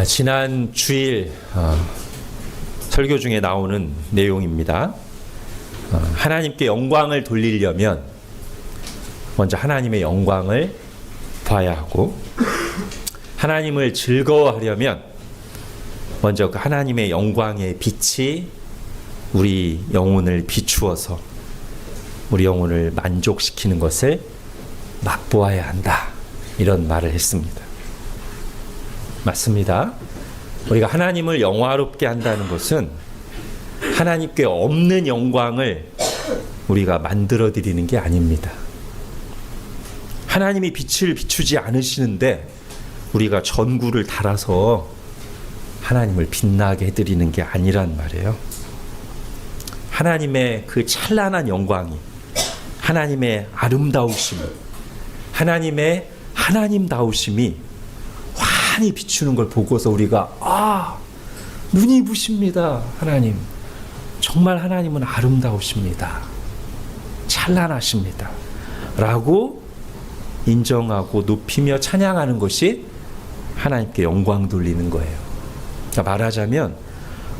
지난 주일 설교 중에 나오는 내용입니다. 하나님께 영광을 돌리려면 먼저 하나님의 영광을 봐야 하고, 하나님을 즐거워하려면 먼저 그 하나님의 영광의 빛이 우리 영혼을 비추어서 우리 영혼을 만족시키는 것을 맛보아야 한다, 이런 말을 했습니다. 맞습니다. 우리가 하나님을 영화롭게 한다는 것은 하나님께 없는 영광을 우리가 만들어 드리는 게 아닙니다. 하나님이 빛을 비추지 않으시는데 우리가 전구를 달아서 하나님을 빛나게 해드리는 게 아니란 말이에요. 하나님의 그 찬란한 영광이, 하나님의 아름다우심이, 하나님의 하나님다우심이 환히 비추는 걸 보고서 우리가 눈이 부십니다. 하나님, 정말 하나님은 아름다우십니다. 찬란하십니다. 라고 인정하고 높이며 찬양하는 것이 하나님께 영광 돌리는 거예요. 그러니까 말하자면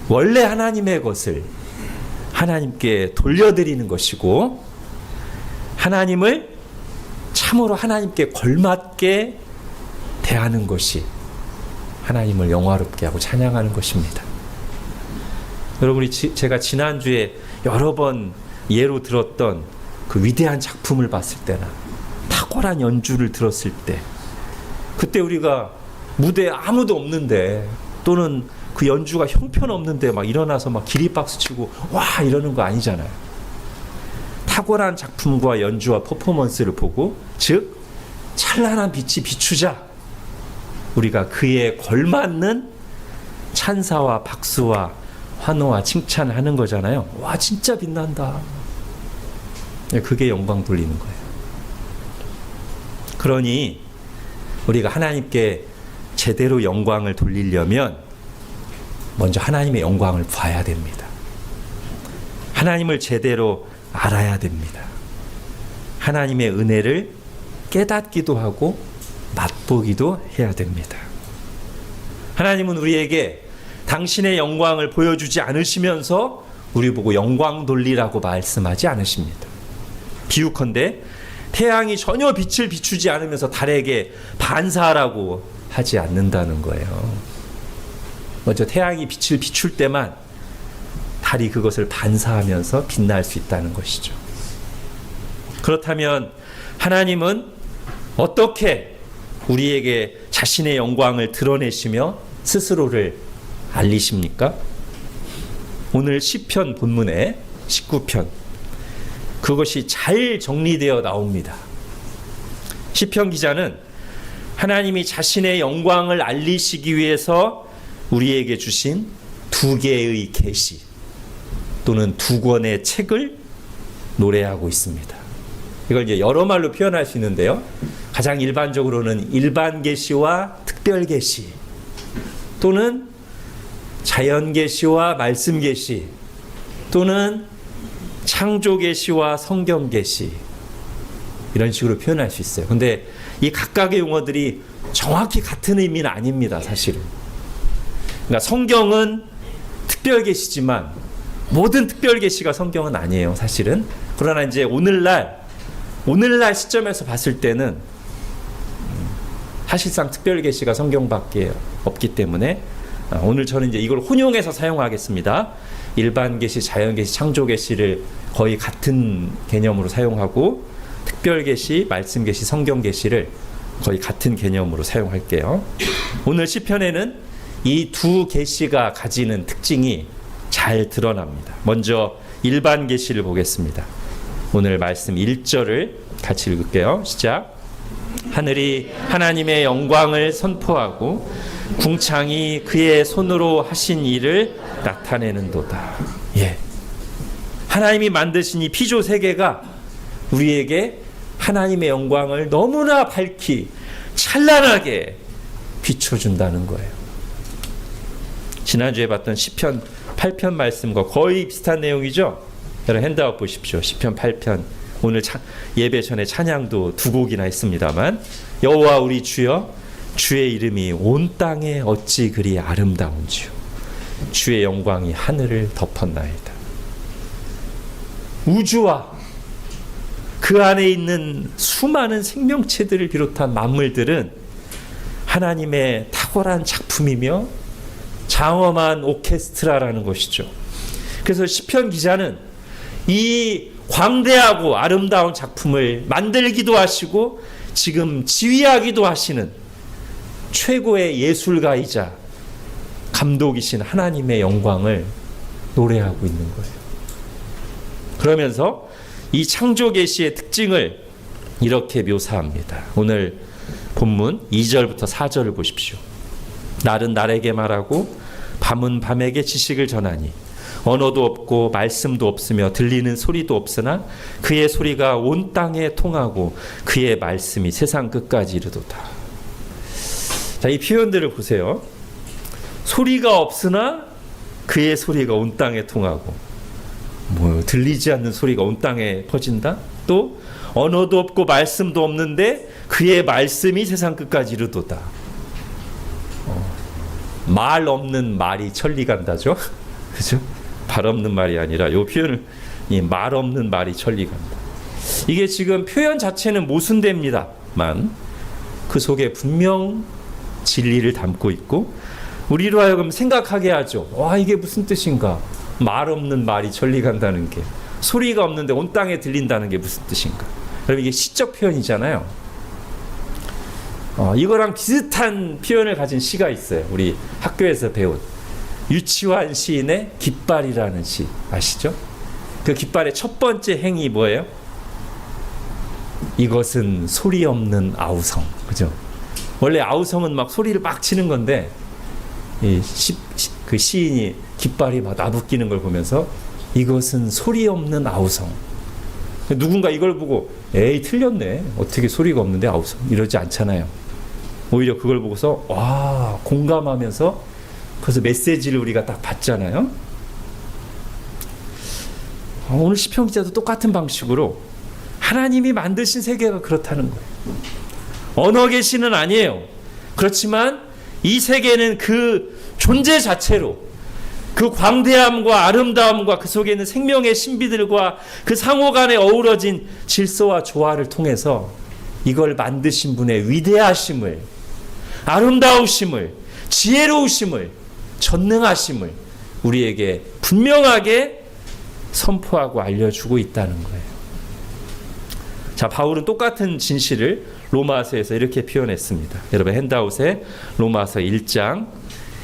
원래 하나님의 것을 하나님께 돌려드리는 것이고, 하나님을 참으로 하나님께 걸맞게 대하는 것이 하나님을 영화롭게 하고 찬양하는 것입니다. 여러분이 제가 지난주에 여러 번 예로 들었던 그 위대한 작품을 봤을 때나 탁월한 연주를 들었을 때, 그때 우리가 무대에 아무도 없는데, 또는 그 연주가 형편없는데 막 일어나서 막 기립박수 치고 와 이러는 거 아니잖아요. 탁월한 작품과 연주와 퍼포먼스를 보고, 즉 찬란한 빛이 비추자, 우리가 그에 걸맞는 찬사와 박수와 환호와 칭찬을 하는 거잖아요. 와 진짜 빛난다. 그게 영광 돌리는 거예요. 그러니 우리가 하나님께 제대로 영광을 돌리려면 먼저 하나님의 영광을 봐야 됩니다. 하나님을 제대로 알아야 됩니다. 하나님의 은혜를 깨닫기도 하고 맛보기도 해야 됩니다. 하나님은 우리에게 당신의 영광을 보여주지 않으시면서 우리 보고 영광 돌리라고 말씀하지 않으십니다. 비유컨대 태양이 전혀 빛을 비추지 않으면서 달에게 반사하라고 하지 않는다는 거예요. 먼저 태양이 빛을 비출 때만 달이 그것을 반사하면서 빛날 수 있다는 것이죠. 그렇다면 하나님은 어떻게 우리에게 자신의 영광을 드러내시며 스스로를 알리십니까? 오늘 시편 본문의 19편, 그것이 잘 정리되어 나옵니다. 시편 기자는 하나님이 자신의 영광을 알리시기 위해서 우리에게 주신 두 개의 계시 또는 두 권의 책을 노래하고 있습니다. 이걸 이제 여러 말로 표현할 수 있는데요. 가장 일반적으로는 일반 계시와 특별 계시, 또는 자연 계시와 말씀 계시, 또는 창조 계시와 성경 계시, 이런 식으로 표현할 수 있어요. 근데 이 각각의 용어들이 정확히 같은 의미는 아닙니다, 사실은. 그러니까 성경은 특별 계시지만 모든 특별 계시가 성경은 아니에요, 사실은. 그러나 이제 오늘날 시점에서 봤을 때는 사실상 특별 계시가 성경밖에 없기 때문에 오늘 저는 이제 이걸 혼용해서 사용하겠습니다. 일반 계시, 자연 계시, 창조 계시를 거의 같은 개념으로 사용하고, 특별 계시, 말씀 계시, 성경 계시를 거의 같은 개념으로 사용할게요. 오늘 시편에는 이 두 계시가 가지는 특징이 잘 드러납니다. 먼저 일반 계시를 보겠습니다. 오늘 말씀 1절을 같이 읽을게요. 시작. 하늘이 하나님의 영광을 선포하고 궁창이 그의 손으로 하신 일을 나타내는도다. 예. 하나님이 만드신 이 피조 세계가 우리에게 하나님의 영광을 너무나 밝히 찬란하게 비춰준다는 거예요. 지난주에 봤던 시편 8편 말씀과 거의 비슷한 내용이죠. 여러분 핸드아웃 보십시오. 시편 8편. 오늘 예배 전에 찬양도 두 곡이나 했습니다만, 여호와 우리 주여 주의 이름이 온 땅에 어찌 그리 아름다운지요. 주의 영광이 하늘을 덮었나이다. 우주와 그 안에 있는 수많은 생명체들을 비롯한 만물들은 하나님의 탁월한 작품이며 장엄한 오케스트라라는 것이죠. 그래서 시편 기자는 이 광대하고 아름다운 작품을 만들기도 하시고 지금 지휘하기도 하시는 최고의 예술가이자 감독이신 하나님의 영광을 노래하고 있는 거예요. 그러면서 이 창조 계시의 특징을 이렇게 묘사합니다. 오늘 본문 2절부터 4절을 보십시오. 날은 날에게 말하고 밤은 밤에게 지식을 전하니 언어도 없고 말씀도 없으며 들리는 소리도 없으나 그의 소리가 온 땅에 통하고 그의 말씀이 세상 끝까지 이르도다. 자, 이 표현들을 보세요. 소리가 없으나 그의 소리가 온 땅에 통하고, 들리지 않는 소리가 온 땅에 퍼진다. 또 언어도 없고 말씀도 없는데 그의 말씀이 세상 끝까지 이르도다. 말 없는 말이 천리 간다죠. 그죠? 말 없는 말이 아니라 이 표현을 말 없는 말이 천리 간다. 이게 지금 표현 자체는 모순됩니다만 그 속에 분명 진리를 담고 있고 우리로 하여금 생각하게 하죠. 와, 이게 무슨 뜻인가? 말 없는 말이 천리 간다는 게, 소리가 없는데 온 땅에 들린다는 게 무슨 뜻인가? 여러분, 이게 시적 표현이잖아요. 이거랑 비슷한 표현을 가진 시가 있어요. 우리 학교에서 배운 유치환 시인의 깃발이라는 시 아시죠? 그 깃발의 첫 번째 행이 뭐예요? 이것은 소리 없는 아우성. 그죠? 원래 아우성은 막 소리를 막 치는 건데 그 시인이 깃발이 막 나부끼는 걸 보면서 이것은 소리 없는 아우성. 누군가 이걸 보고 에이 틀렸네. 어떻게 소리가 없는데 아우성. 이러지 않잖아요. 오히려 그걸 보고서 와, 공감하면서 그래서 메시지를 우리가 딱 받잖아요. 오늘 시편 기자도 똑같은 방식으로 하나님이 만드신 세계가 그렇다는 거예요. 언어 계시는 아니에요. 그렇지만 이 세계는 그 존재 자체로 그 광대함과 아름다움과 그 속에 있는 생명의 신비들과 그 상호 간에 어우러진 질서와 조화를 통해서 이걸 만드신 분의 위대하심을, 아름다우심을, 지혜로우심을, 전능하심을 우리에게 분명하게 선포하고 알려주고 있다는 거예요. 자, 바울은 똑같은 진실을 로마서에서 이렇게 표현했습니다. 여러분 핸드아웃에 로마서 1장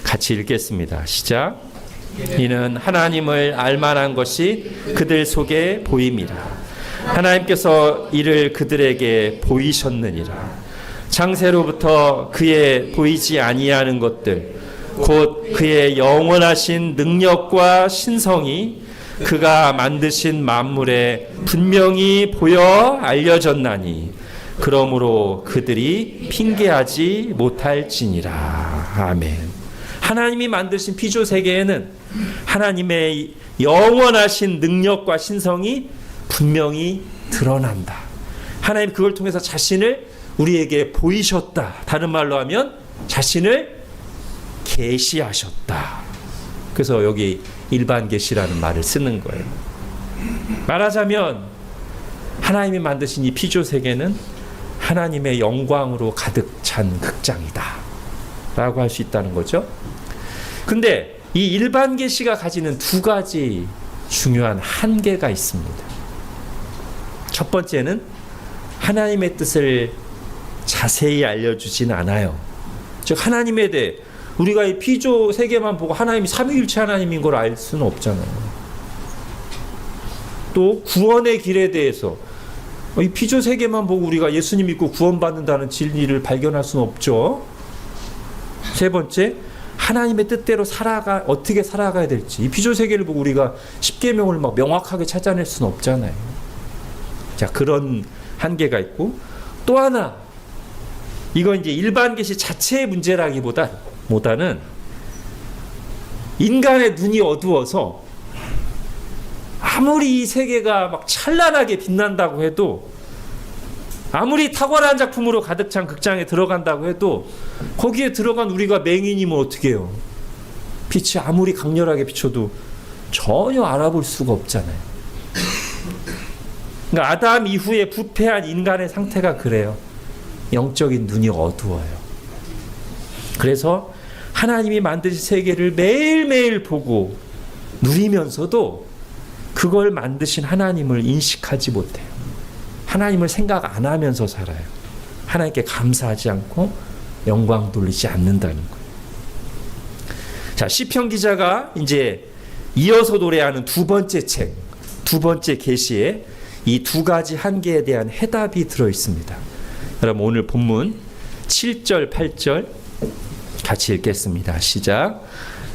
같이 읽겠습니다. 시작. 이는 하나님을 알만한 것이 그들 속에 보임이라. 하나님께서 이를 그들에게 보이셨느니라. 창세로부터 그의 보이지 아니하는 것들 곧 그의 영원하신 능력과 신성이 그가 만드신 만물에 분명히 보여 알려졌나니 그러므로 그들이 핑계하지 못할지니라. 아멘. 하나님이 만드신 피조 세계에는 하나님의 영원하신 능력과 신성이 분명히 드러난다. 하나님 그걸 통해서 자신을 우리에게 보이셨다. 다른 말로 하면 자신을 계시하셨다. 그래서 여기 일반 계시라는 말을 쓰는 거예요. 말하자면 하나님이 만드신 이 피조 세계는 하나님의 영광으로 가득 찬 극장이다 라고 할 수 있다는 거죠. 근데 이 일반 계시가 가지는 두 가지 중요한 한계가 있습니다. 첫 번째는 하나님의 뜻을 자세히 알려주진 않아요. 즉 하나님에 대해 우리가 이 피조 세계만 보고 하나님이 삼위일체 하나님인 걸 알 수는 없잖아요. 또 구원의 길에 대해서 이 피조 세계만 보고 우리가 예수님 믿고 구원받는다는 진리를 발견할 수는 없죠. 세 번째, 하나님의 뜻대로 어떻게 살아가야 될지 이 피조 세계를 보고 우리가 십계명을 막 명확하게 찾아낼 수는 없잖아요. 자, 그런 한계가 있고 또 하나, 이건 이제 일반 계시 자체의 문제라기보다는 인간의 눈이 어두워서 아무리 이 세계가 막 찬란하게 빛난다고 해도 아무리 탁월한 작품으로 가득 찬 극장에 들어간다고 해도 거기에 들어간 우리가 맹인이면 어떻게 해요? 빛이 아무리 강렬하게 비춰도 전혀 알아볼 수가 없잖아요. 그러니까 아담 이후에 부패한 인간의 상태가 그래요. 영적인 눈이 어두워요. 그래서 하나님이 만드신 세계를 매일매일 보고 누리면서도 그걸 만드신 하나님을 인식하지 못해요. 하나님을 생각 안 하면서 살아요. 하나님께 감사하지 않고 영광 돌리지 않는다는 거예요. 자, 시편 기자가 이제 이어서 노래하는 두 번째 책, 두 번째 계시에 이 두 가지 한계에 대한 해답이 들어 있습니다. 여러분 오늘 본문 7절, 8절 같이 읽겠습니다. 시작.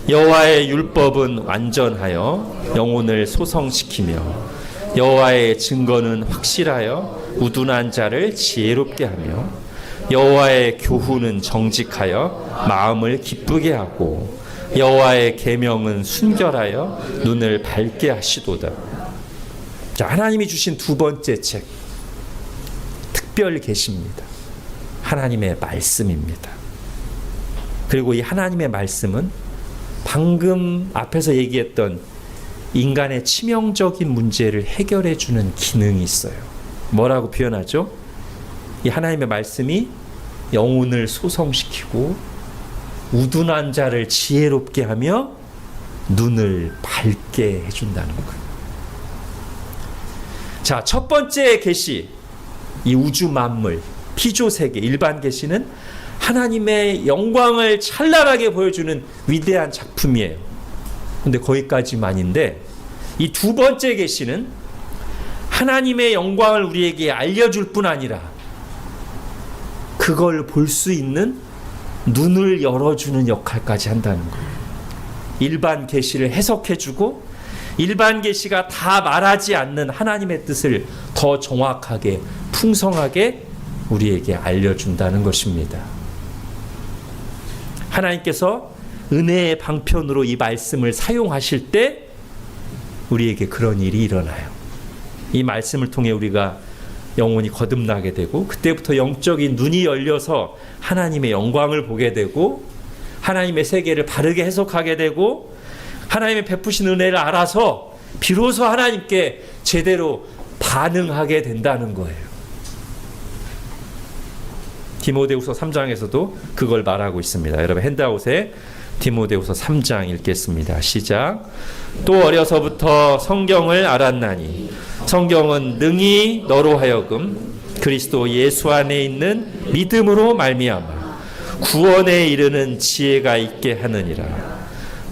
여호와의 율법은 완전하여 영혼을 소성시키며 여호와의 증거는 확실하여 우둔한 자를 지혜롭게 하며 여호와의 교훈은 정직하여 마음을 기쁘게 하고 여호와의 계명은 순결하여 눈을 밝게 하시도다. 자, 하나님이 주신 두 번째 책, 특별 계시입니다. 하나님의 말씀입니다. 그리고 이 하나님의 말씀은 방금 앞에서 얘기했던 인간의 치명적인 문제를 해결해 주는 기능이 있어요. 뭐라고 표현하죠? 이 하나님의 말씀이 영혼을 소성시키고 우둔한 자를 지혜롭게 하며 눈을 밝게 해준다는 거예요. 자, 첫 번째 계시, 이 우주 만물, 피조 세계, 일반 계시는 하나님의 영광을 찬란하게 보여주는 위대한 작품이에요. 근데 거기까지만인데 이 두 번째 계시는 하나님의 영광을 우리에게 알려줄 뿐 아니라 그걸 볼 수 있는 눈을 열어주는 역할까지 한다는 거예요. 일반 계시를 해석해주고 일반 계시가 다 말하지 않는 하나님의 뜻을 더 정확하게 풍성하게 우리에게 알려준다는 것입니다. 하나님께서 은혜의 방편으로 이 말씀을 사용하실 때 우리에게 그런 일이 일어나요. 이 말씀을 통해 우리가 영혼이 거듭나게 되고 그때부터 영적인 눈이 열려서 하나님의 영광을 보게 되고 하나님의 세계를 바르게 해석하게 되고 하나님의 베푸신 은혜를 알아서 비로소 하나님께 제대로 반응하게 된다는 거예요. 디모데후서 3장에서도 그걸 말하고 있습니다. 여러분 핸드아웃에 디모데후서 3장 읽겠습니다. 시작. 또 어려서부터 성경을 알았나니 성경은 능히 너로 하여금 그리스도 예수 안에 있는 믿음으로 말미암아 구원에 이르는 지혜가 있게 하느니라.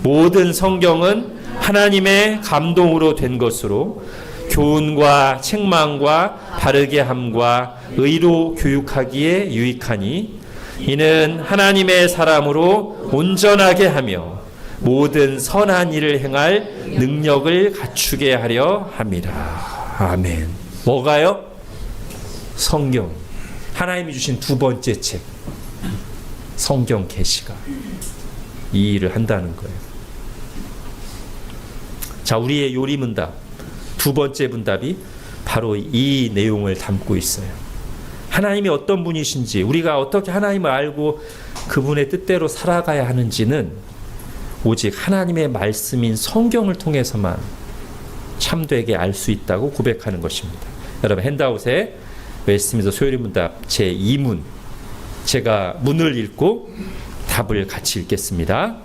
모든 성경은 하나님의 감동으로 된 것으로 교훈과 책망과 바르게 함과 의로 교육하기에 유익하니 이는 하나님의 사람으로 온전하게 하며 모든 선한 일을 행할 능력을 갖추게 하려 함이라. 아멘. 뭐가요? 성경. 하나님이 주신 두 번째 책, 성경 계시가 이 일을 한다는 거예요. 자, 우리의 요리문답 두 번째 문답이 바로 이 내용을 담고 있어요. 하나님이 어떤 분이신지, 우리가 어떻게 하나님을 알고 그분의 뜻대로 살아가야 하는지는 오직 하나님의 말씀인 성경을 통해서만 참되게 알 수 있다고 고백하는 것입니다. 여러분 핸드아웃에 웨스트민스터 소요리 문답 제2문, 제가 문을 읽고 답을 같이 읽겠습니다.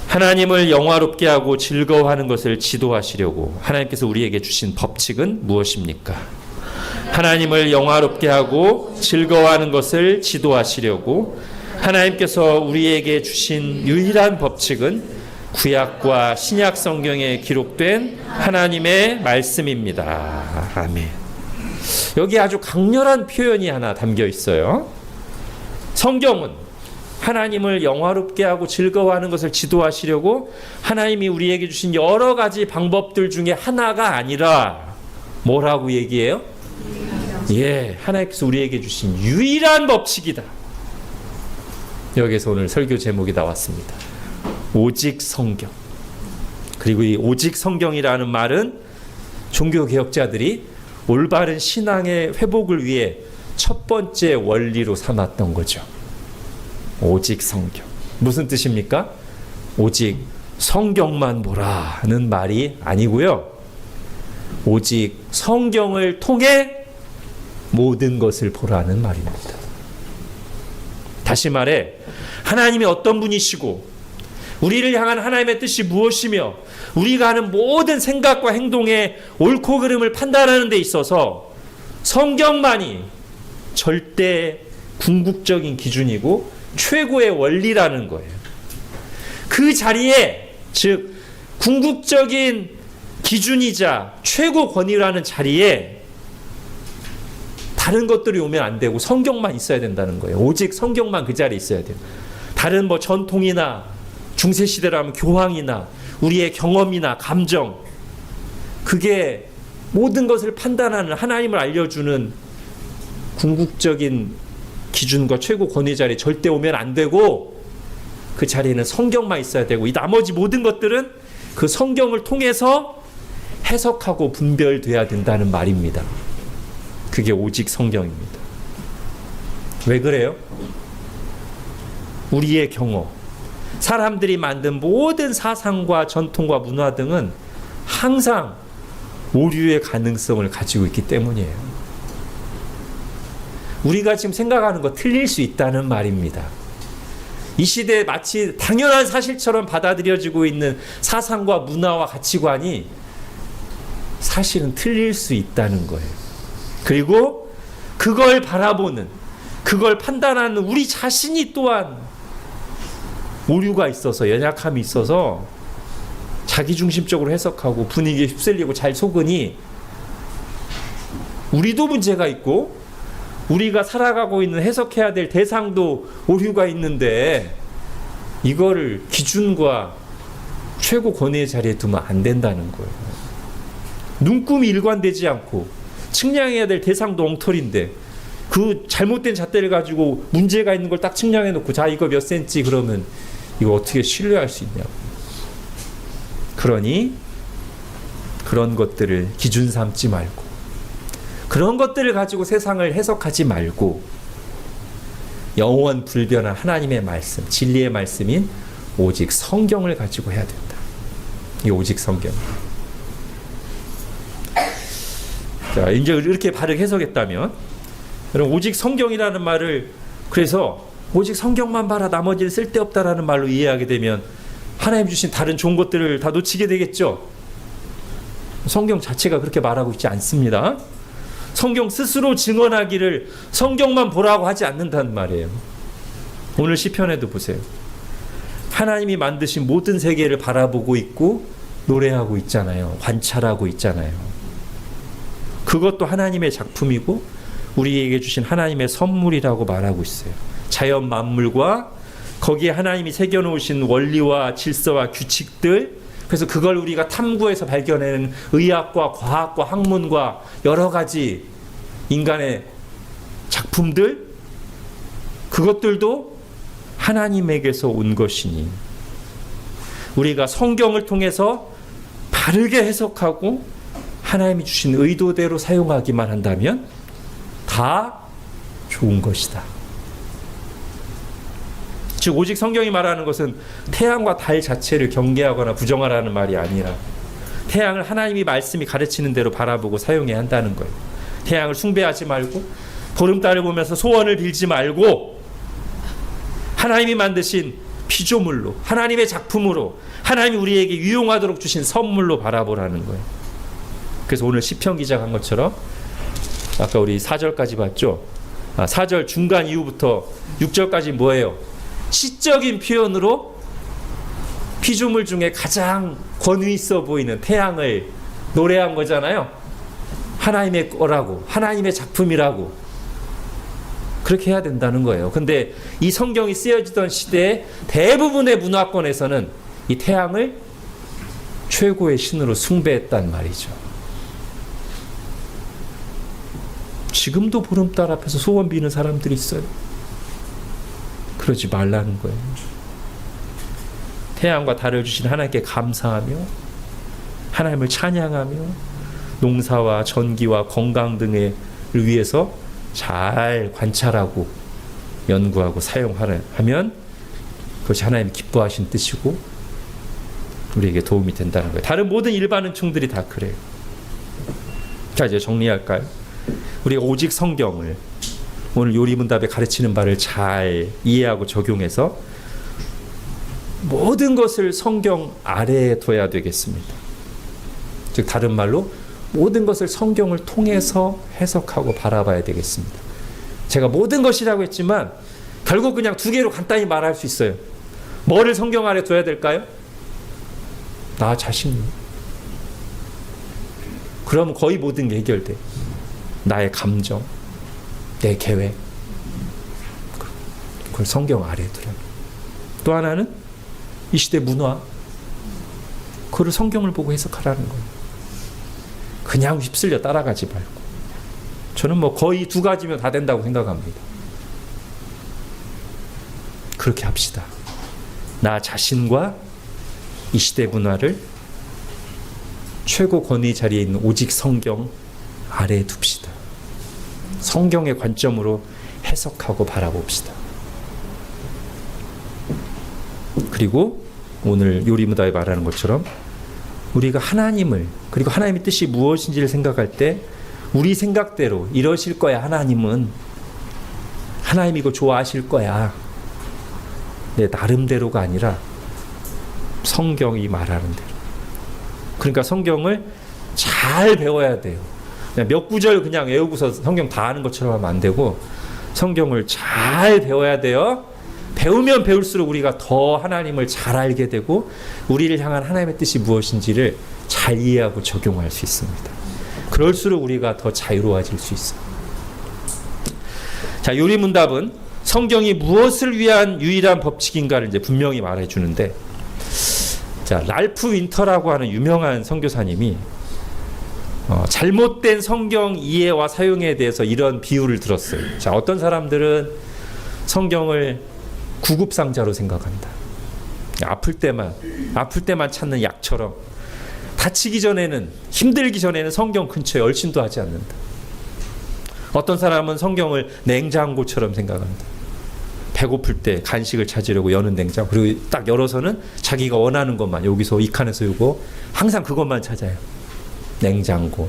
하나님을 영화롭게 하고 즐거워하는 것을 지도하시려고 하나님께서 우리에게 주신 법칙은 무엇입니까? 하나님을 영화롭게 하고 즐거워하는 것을 지도하시려고 하나님께서 우리에게 주신 유일한 법칙은 구약과 신약 성경에 기록된 하나님의 말씀입니다. 아멘. 여기 아주 강렬한 표현이 하나 담겨 있어요. 성경은 하나님을 영화롭게 하고 즐거워하는 것을 지도하시려고 하나님이 우리에게 주신 여러 가지 방법들 중에 하나가 아니라 뭐라고 얘기해요? 예, 하나님께서 우리에게 주신 유일한 법칙이다. 여기서 오늘 설교 제목이 나왔습니다. 오직 성경. 그리고 이 오직 성경이라는 말은 종교개혁자들이 올바른 신앙의 회복을 위해 첫 번째 원리로 삼았던 거죠. 오직 성경. 무슨 뜻입니까? 오직 성경만 보라는 말이 아니고요. 오직 성경을 통해 모든 것을 보라는 말입니다. 다시 말해 하나님이 어떤 분이시고 우리를 향한 하나님의 뜻이 무엇이며 우리가 하는 모든 생각과 행동의 옳고 그름을 판단하는 데 있어서 성경만이 절대 궁극적인 기준이고 최고의 원리라는 거예요. 그 자리에, 즉 궁극적인 기준이자 최고 권위라는 자리에 다른 것들이 오면 안 되고 성경만 있어야 된다는 거예요. 오직 성경만 그 자리에 있어야 돼요. 다른 뭐 전통이나 중세시대라면 교황이나 우리의 경험이나 감정, 그게 모든 것을 판단하는, 하나님을 알려주는 궁극적인 기준과 최고 권위 자리에 절대 오면 안 되고 그 자리에는 성경만 있어야 되고 이 나머지 모든 것들은 그 성경을 통해서 해석하고 분별돼야 된다는 말입니다. 그게 오직 성경입니다. 왜 그래요? 우리의 경험, 사람들이 만든 모든 사상과 전통과 문화 등은 항상 오류의 가능성을 가지고 있기 때문이에요. 우리가 지금 생각하는 거 틀릴 수 있다는 말입니다. 이 시대에 마치 당연한 사실처럼 받아들여지고 있는 사상과 문화와 가치관이 사실은 틀릴 수 있다는 거예요. 그리고 그걸 바라보는, 그걸 판단하는 우리 자신이 또한 오류가 있어서, 연약함이 있어서 자기중심적으로 해석하고 분위기에 휩쓸리고 잘 속으니 우리도 문제가 있고 우리가 살아가고 있는 해석해야 될 대상도 오류가 있는데 이거를 기준과 최고 권위의 자리에 두면 안 된다는 거예요. 눈금이 일관되지 않고 측량해야 될 대상도 엉터리인데 그 잘못된 잣대를 가지고 문제가 있는 걸 딱 측량해 놓고 자 이거 몇 센치 그러면 이거 어떻게 신뢰할 수 있냐고. 그러니 그런 것들을 기준 삼지 말고 그런 것들을 가지고 세상을 해석하지 말고 영원 불변한 하나님의 말씀, 진리의 말씀인 오직 성경을 가지고 해야 된다. 이 오직 성경. 자, 이제 이렇게 바르게 해석했다면 여러분 오직 성경이라는 말을 그래서 오직 성경만 봐라 나머지는 쓸데없다라는 말로 이해하게 되면 하나님 주신 다른 좋은 것들을 다 놓치게 되겠죠. 성경 자체가 그렇게 말하고 있지 않습니다. 성경 스스로 증언하기를 성경만 보라고 하지 않는다는 말이에요. 오늘 시편에도 보세요. 하나님이 만드신 모든 세계를 바라보고 있고 노래하고 있잖아요. 관찰하고 있잖아요. 그것도 하나님의 작품이고 우리에게 주신 하나님의 선물이라고 말하고 있어요. 자연 만물과 거기에 하나님이 새겨놓으신 원리와 질서와 규칙들, 그래서 그걸 우리가 탐구해서 발견하는 의학과 과학과 학문과 여러 가지 인간의 작품들, 그것들도 하나님에게서 온 것이니 우리가 성경을 통해서 바르게 해석하고 하나님이 주신 의도대로 사용하기만 한다면 다 좋은 것이다. 즉 오직 성경이 말하는 것은 태양과 달 자체를 경계하거나 부정하라는 말이 아니라 태양을 하나님이 말씀이 가르치는 대로 바라보고 사용해야 한다는 거예요. 태양을 숭배하지 말고 보름달을 보면서 소원을 빌지 말고 하나님이 만드신 피조물로 하나님의 작품으로 하나님이 우리에게 유용하도록 주신 선물로 바라보라는 거예요. 그래서 오늘 시편 기자가 한 것처럼 아까 우리 4절까지 봤죠. 4절 중간 이후부터 6절까지 뭐예요? 시적인 표현으로 피조물 중에 가장 권위 있어 보이는 태양을 노래한 거잖아요. 하나님의 거라고, 하나님의 작품이라고 그렇게 해야 된다는 거예요. 근데 이 성경이 쓰여지던 시대의 대부분의 문화권에서는 이 태양을 최고의 신으로 숭배했단 말이죠. 지금도 보름달 앞에서 소원 비는 사람들이 있어요. 그러지 말라는 거예요. 태양과 달을 주신 하나님께 감사하며 하나님을 찬양하며 농사와 전기와 건강 등을 위해서 잘 관찰하고 연구하고 사용하면 그것이 하나님이 기뻐하신 뜻이고 우리에게 도움이 된다는 거예요. 다른 모든 일반 은총들이 다 그래요. 자, 이제 정리할까요? 우리가 오직 성경을 오늘 요리문답에 가르치는 바를 잘 이해하고 적용해서 모든 것을 성경 아래에 둬야 되겠습니다. 즉 다른 말로 모든 것을 성경을 통해서 해석하고 바라봐야 되겠습니다. 제가 모든 것이라고 했지만 결국 그냥 두 개로 간단히 말할 수 있어요. 뭐를 성경 아래 둬야 될까요? 나 자신. 그럼 거의 모든 게 해결돼. 나의 감정, 내 계획, 그걸 성경 아래에 두라. 또 하나는 이 시대 문화, 그걸 성경을 보고 해석하라는 거예요. 그냥 휩쓸려 따라가지 말고. 저는 뭐 거의 두 가지면 다 된다고 생각합니다. 그렇게 합시다. 나 자신과 이 시대 문화를 최고 권위 자리에 있는 오직 성경 아래에 둡시다. 성경의 관점으로 해석하고 바라봅시다. 그리고 오늘 요리무다에 말하는 것처럼 우리가 하나님을, 그리고 하나님의 뜻이 무엇인지를 생각할 때 우리 생각대로 이러실 거야. 하나님은 하나님 이거 좋아하실 거야. 내 나름대로가 아니라 성경이 말하는 대로. 그러니까 성경을 잘 배워야 돼요. 그냥 몇 구절 그냥 외우고서 성경 다 아는 것처럼 하면 안 되고 성경을 잘 배워야 돼요. 배우면 배울수록 우리가 더 하나님을 잘 알게 되고 우리를 향한 하나님의 뜻이 무엇인지를 잘 이해하고 적용할 수 있습니다. 그럴수록 우리가 더 자유로워질 수 있어요. 자, 요리문답은 성경이 무엇을 위한 유일한 법칙인가를 이제 분명히 말해주는데, 자, 랄프 윈터라고 하는 유명한 선교사님이 잘못된 성경 이해와 사용에 대해서 이런 비유를 들었어요. 자, 어떤 사람들은 성경을 구급상자로 생각한다. 아플 때만 찾는 약처럼, 다치기 전에는, 힘들기 전에는 성경 근처에 얼씬도 하지 않는다. 어떤 사람은 성경을 냉장고처럼 생각한다. 배고플 때 간식을 찾으려고 여는 냉장고, 그리고 딱 열어서는 자기가 원하는 것만, 여기서 이 칸에서 요거 항상 그것만 찾아요. 냉장고.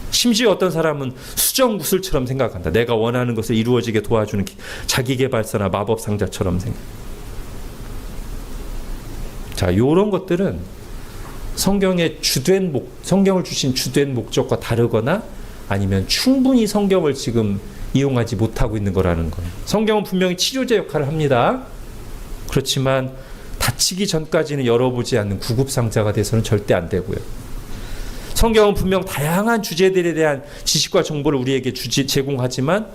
심지어 어떤 사람은 수정구슬처럼 생각한다. 내가 원하는 것을 이루어지게 도와주는 자기계발서나 마법상자처럼 생각. 자, 이런 것들은 성경을 주신 주된 목적과 다르거나 아니면 충분히 성경을 지금 이용하지 못하고 있는 거라는 거예요. 성경은 분명히 치료제 역할을 합니다. 그렇지만 다치기 전까지는 열어보지 않는 구급상자가 돼서는 절대 안 되고요. 성경은 분명 다양한 주제들에 대한 지식과 정보를 우리에게 제공하지만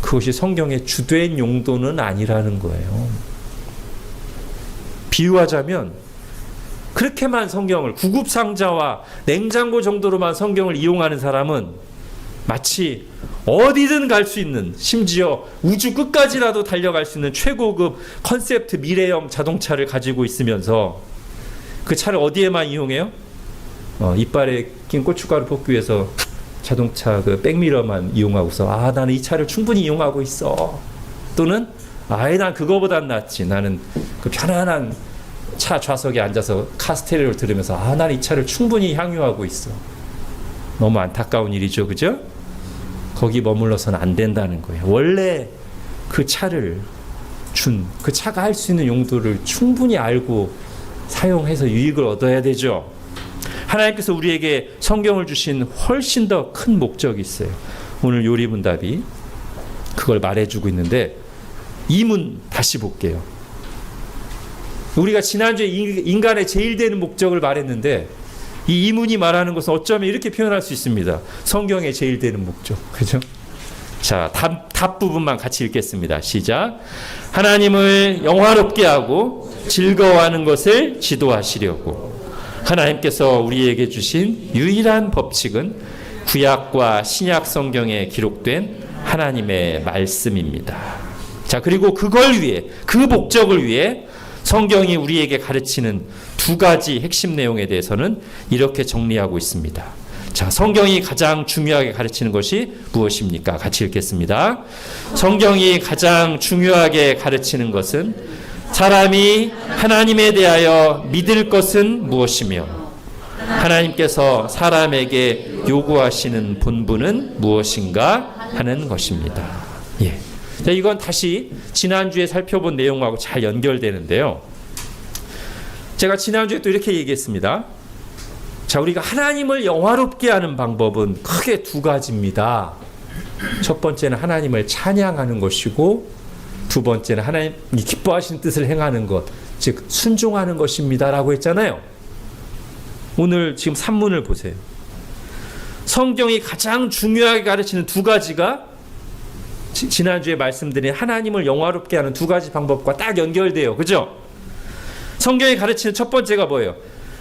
그것이 성경의 주된 용도는 아니라는 거예요. 비유하자면 그렇게만 성경을, 구급상자와 냉장고 정도로만 성경을 이용하는 사람은 마치 어디든 갈 수 있는, 심지어 우주 끝까지라도 달려갈 수 있는 최고급 컨셉트 미래형 자동차를 가지고 있으면서 그 차를 어디에만 이용해요? 이빨에 낀 고춧가루 뽑기 위해서 자동차 그 백미러만 이용하고서 나는 이 차를 충분히 이용하고 있어. 또는 난 그거보단 낫지. 나는 그 편안한 차 좌석에 앉아서 카스테레오를 들으면서 나는 이 차를 충분히 향유하고 있어. 너무 안타까운 일이죠. 그죠? 거기 머물러서는 안 된다는 거예요. 원래 그 차를 그 차가 할 수 있는 용도를 충분히 알고 사용해서 유익을 얻어야 되죠. 하나님께서 우리에게 성경을 주신 훨씬 더 큰 목적이 있어요. 오늘 요리문답이 그걸 말해주고 있는데, 이문 다시 볼게요. 우리가 지난주에 인간의 제일 되는 목적을 말했는데 이 이문이 말하는 것은 어쩌면 이렇게 표현할 수 있습니다. 성경의 제일 되는 목적. 그죠? 자, 답 부분만 같이 읽겠습니다. 시작. 하나님을 영화롭게 하고 즐거워하는 것을 지도하시려고 하나님께서 우리에게 주신 유일한 법칙은 구약과 신약 성경에 기록된 하나님의 말씀입니다. 자, 그리고 그걸 위해, 그 목적을 위해 성경이 우리에게 가르치는 두 가지 핵심 내용에 대해서는 이렇게 정리하고 있습니다. 자, 성경이 가장 중요하게 가르치는 것이 무엇입니까? 같이 읽겠습니다. 성경이 가장 중요하게 가르치는 것은 사람이 하나님에 대하여 믿을 것은 무엇이며 하나님께서 사람에게 요구하시는 본분은 무엇인가 하는 것입니다. 예. 자, 이건 다시 지난주에 살펴본 내용하고 잘 연결되는데요. 제가 지난주에 또 이렇게 얘기했습니다. 자, 우리가 하나님을 영화롭게 하는 방법은 크게 두 가지입니다. 첫 번째는 하나님을 찬양하는 것이고, 두 번째는 하나님이 기뻐하시는 뜻을 행하는 것, 즉 순종하는 것입니다 라고 했잖아요. 오늘 지금 산문을 보세요. 성경이 가장 중요하게 가르치는 두 가지가 지난주에 말씀드린 하나님을 영화롭게 하는 두 가지 방법과 딱 연결돼요. 그죠? 성경이 가르치는 첫 번째가 뭐예요?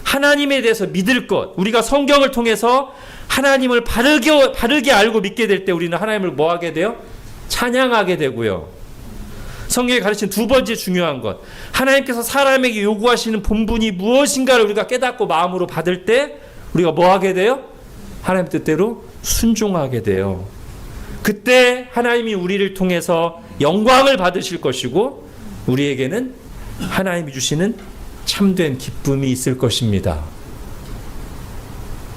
하나님에 대해서 믿을 것. 우리가 성경을 통해서 하나님을 바르게 알고 믿게 될 때 우리는 하나님을 뭐 하게 돼요? 찬양하게 되고요. 성경이 가르치는 두 번째 중요한 것. 하나님께서 사람에게 요구하시는 본분이 무엇인가를 우리가 깨닫고 마음으로 받을 때 우리가 뭐 하게 돼요? 하나님 뜻대로 순종하게 돼요. 그때 하나님이 우리를 통해서 영광을 받으실 것이고 우리에게는 하나님이 주시는 참된 기쁨이 있을 것입니다.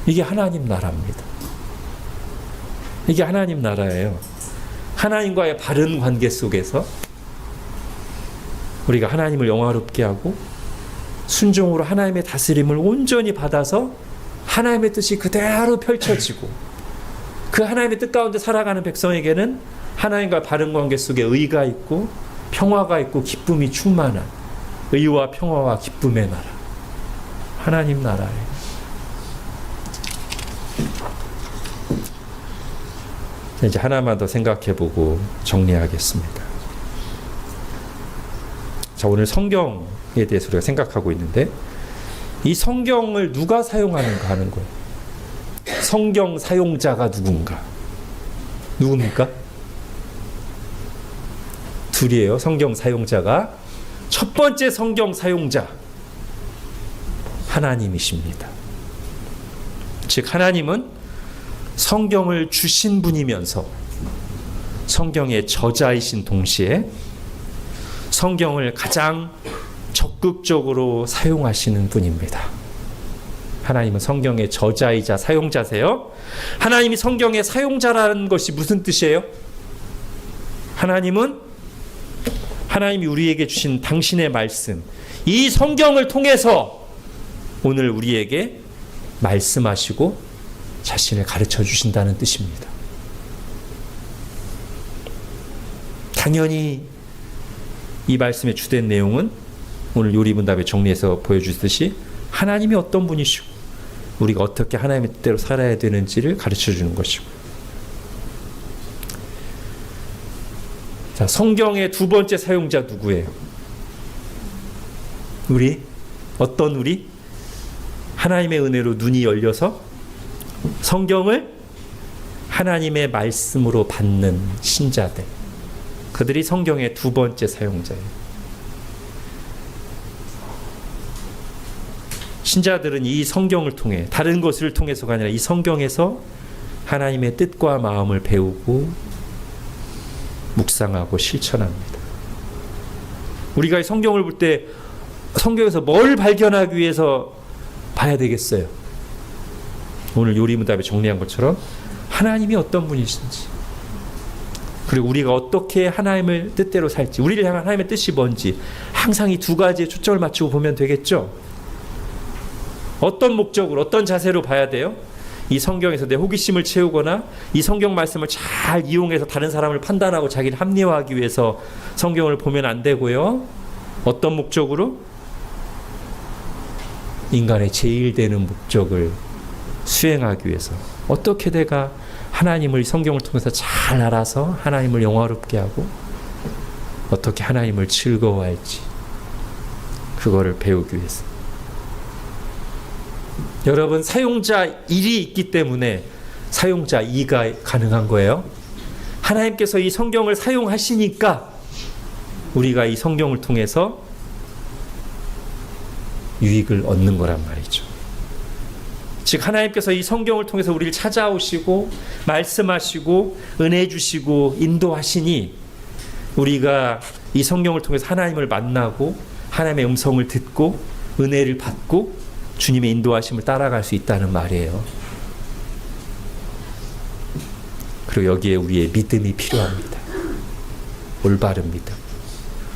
이게 하나님 나라입니다. 이게 하나님 나라예요. 하나님과의 바른 관계 속에서 우리가 하나님을 영화롭게 하고 순종으로 하나님의 다스림을 온전히 받아서 하나님의 뜻이 그대로 펼쳐지고 그 하나님의 뜻 가운데 살아가는 백성에게는 하나님과 바른 관계 속에 의가 있고 평화가 있고 기쁨이 충만한 의와 평화와 기쁨의 나라, 하나님 나라예요. 이제 하나만 더 생각해보고 정리하겠습니다. 자, 오늘 성경에 대해서 우리가 생각하고 있는데 이 성경을 누가 사용하는가 하는 거예요. 성경 사용자가 누군가? 누굽니까? 둘이에요. 성경 사용자가. 첫 번째 성경 사용자 하나님이십니다. 즉 하나님은 성경을 주신 분이면서 성경의 저자이신 동시에 성경을 가장 적극적으로 사용하시는 분입니다. 하나님은 성경의 저자이자 사용자세요. 하나님이 성경의 사용자라는 것이 무슨 뜻이에요? 하나님이 우리에게 주신 당신의 말씀, 이 성경을 통해서 오늘 우리에게 말씀하시고 자신을 가르쳐 주신다는 뜻입니다. 당연히 이 말씀의 주된 내용은 오늘 요리문답에 정리해서 보여주듯이 하나님이 어떤 분이시고 우리가 어떻게 하나님의 뜻대로 살아야 되는지를 가르쳐 주는 것이고, 자, 성경의 두 번째 사용자 누구예요? 어떤 우리? 하나님의 은혜로 눈이 열려서 성경을 하나님의 말씀으로 받는 신자들, 그들이 성경의 두 번째 사용자예요. 신자들은 이 성경을 통해, 다른 것을 통해서가 아니라 이 성경에서 하나님의 뜻과 마음을 배우고 묵상하고 실천합니다. 우리가 이 성경을 볼 때 성경에서 뭘 발견하기 위해서 봐야 되겠어요? 오늘 요리문답에 정리한 것처럼 하나님이 어떤 분이신지, 그리고 우리가 어떻게 하나님을 뜻대로 살지, 우리를 향한 하나님의 뜻이 뭔지 항상 이 두 가지에 초점을 맞추고 보면 되겠죠? 어떤 목적으로, 어떤 자세로 봐야 돼요? 이 성경에서 내 호기심을 채우거나 이 성경 말씀을 잘 이용해서 다른 사람을 판단하고 자기를 합리화하기 위해서 성경을 보면 안 되고요. 어떤 목적으로? 인간의 제일 되는 목적을 수행하기 위해서 어떻게 내가 하나님을 성경을 통해서 잘 알아서 하나님을 영화롭게 하고 어떻게 하나님을 즐거워할지 그거를 배우기 위해서. 여러분, 사용자 1이 있기 때문에 사용자 2가 가능한 거예요. 하나님께서 이 성경을 사용하시니까 우리가 이 성경을 통해서 유익을 얻는 거란 말이죠. 즉 하나님께서 이 성경을 통해서 우리를 찾아오시고 말씀하시고 은혜 주시고 인도하시니 우리가 이 성경을 통해서 하나님을 만나고 하나님의 음성을 듣고 은혜를 받고 주님의 인도하심을 따라갈 수 있다는 말이에요. 그리고 여기에 우리의 믿음이 필요합니다. 올바른 믿음.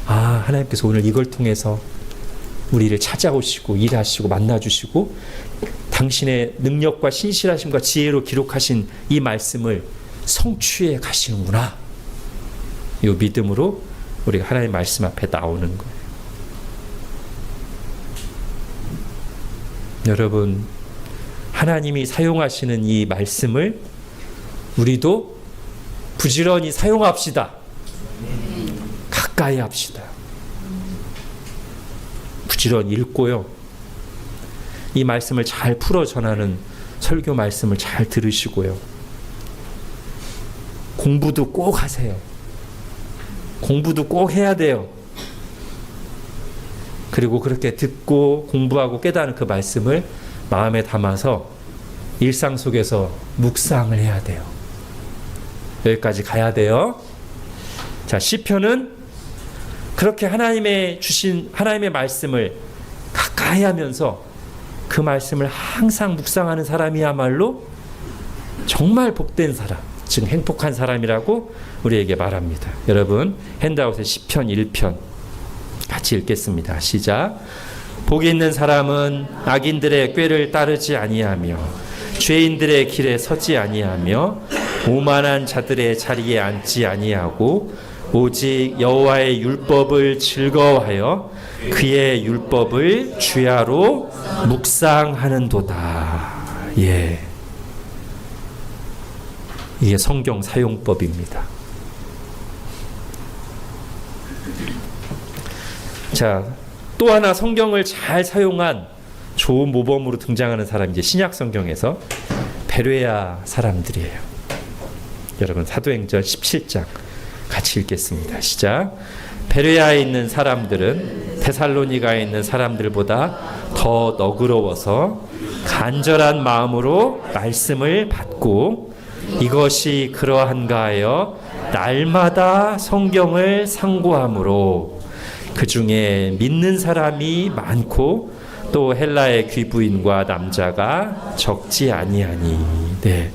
아, 하나님께서 오늘 이걸 통해서 우리를 찾아오시고 일하시고 만나주시고 당신의 능력과 신실하심과 지혜로 기록하신 이 말씀을 성취해 가시는구나. 이 믿음으로 우리가 하나님의 말씀 앞에 나오는 거예요. 여러분, 하나님이 사용하시는 이 말씀을 우리도 부지런히 사용합시다. 가까이 합시다. 부지런히 읽고요. 이 말씀을 잘 풀어 전하는 설교 말씀을 잘 들으시고요. 공부도 꼭 하세요. 공부도 꼭 해야 돼요. 그리고 그렇게 듣고 공부하고 깨닫는 그 말씀을 마음에 담아서 일상 속에서 묵상을 해야 돼요. 여기까지 가야 돼요. 자, 시편은 그렇게 하나님의 주신 하나님의 말씀을 가까이 하면서 그 말씀을 항상 묵상하는 사람이야말로 정말 복된 사람, 즉 행복한 사람이라고 우리에게 말합니다. 여러분, 핸드아웃의 시편 1편 같이 읽겠습니다. 시작. 복이 있는 사람은 악인들의 꾀를 따르지 아니하며 죄인들의 길에 서지 아니하며 오만한 자들의 자리에 앉지 아니하고 오직 여호와의 율법을 즐거워하여 그의 율법을 주야로 묵상하는도다. 예, 이게 성경 사용법입니다. 자, 또 하나 성경을 잘 사용한 좋은 모범으로 등장하는 사람이 이제 신약 성경에서 베레아 사람들이에요. 여러분, 사도행전 17장 같이 읽겠습니다. 시작. 베레아에 있는 사람들은 데살로니가에 있는 사람들보다 더 너그러워서 간절한 마음으로 말씀을 받고 이것이 그러한가 하여 날마다 성경을 상고함으로 그 중에 믿는 사람이 많고 또 헬라의 귀부인과 남자가 적지 아니하니. 네.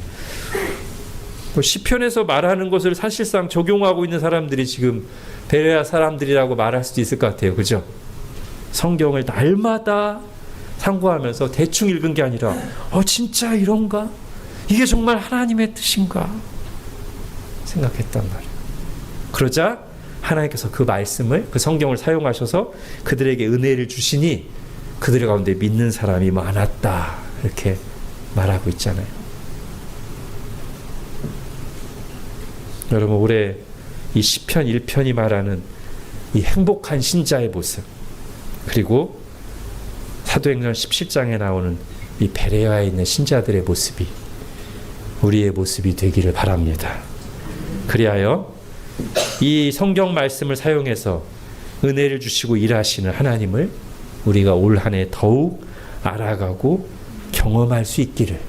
시편에서 말하는 것을 사실상 적용하고 있는 사람들이 지금 베레아 사람들이라고 말할 수도 있을 것 같아요. 그죠? 성경을 날마다 상고하면서 대충 읽은 게 아니라 진짜 이런가? 이게 정말 하나님의 뜻인가? 생각했단 말이에요. 그러자 하나님께서 그 말씀을, 그 성경을 사용하셔서 그들에게 은혜를 주시니 그들 가운데 믿는 사람이 많았다. 이렇게 말하고 있잖아요. 여러분, 올해 이 시편 1편이 말하는 이 행복한 신자의 모습, 그리고 사도행전 17장에 나오는 이 베레아에 있는 신자들의 모습이 우리의 모습이 되기를 바랍니다. 그리하여 이 성경 말씀을 사용해서 은혜를 주시고 일하시는 하나님을 우리가 올 한 해 더욱 알아가고 경험할 수 있기를,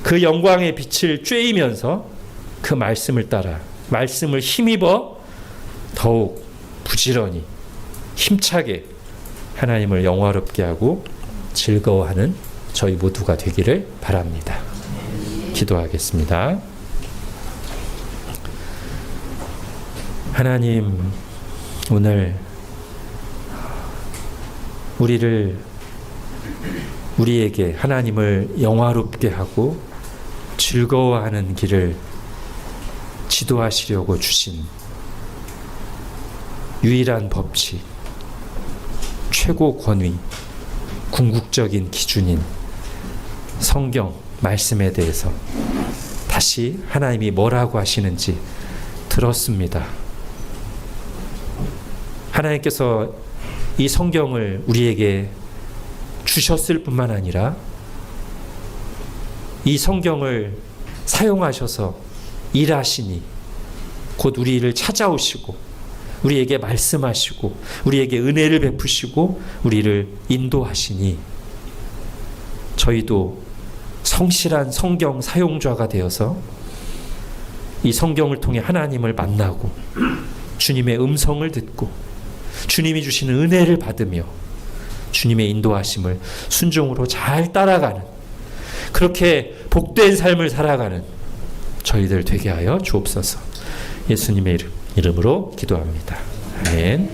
그 영광의 빛을 쬐이면서 그 말씀을 따라 말씀을 힘입어 더욱 부지런히 힘차게 하나님을 영화롭게 하고 즐거워하는 저희 모두가 되기를 바랍니다. 기도하겠습니다. 하나님, 오늘 우리에게 하나님을 영화롭게 하고 즐거워하는 길을 지도하시려고 주신 유일한 법칙, 최고 권위, 궁극적인 기준인 성경 말씀에 대해서 다시 하나님이 뭐라고 하시는지 들었습니다. 하나님께서 이 성경을 우리에게 주셨을 뿐만 아니라 이 성경을 사용하셔서 일하시니 곧 우리를 찾아오시고 우리에게 말씀하시고 우리에게 은혜를 베푸시고 우리를 인도하시니 저희도 성실한 성경 사용자가 되어서 이 성경을 통해 하나님을 만나고 주님의 음성을 듣고 주님이 주시는 은혜를 받으며 주님의 인도하심을 순종으로 잘 따라가는, 그렇게 복된 삶을 살아가는 저희들 되게 하여 주옵소서. 예수님의 이름으로 기도합니다. 아멘.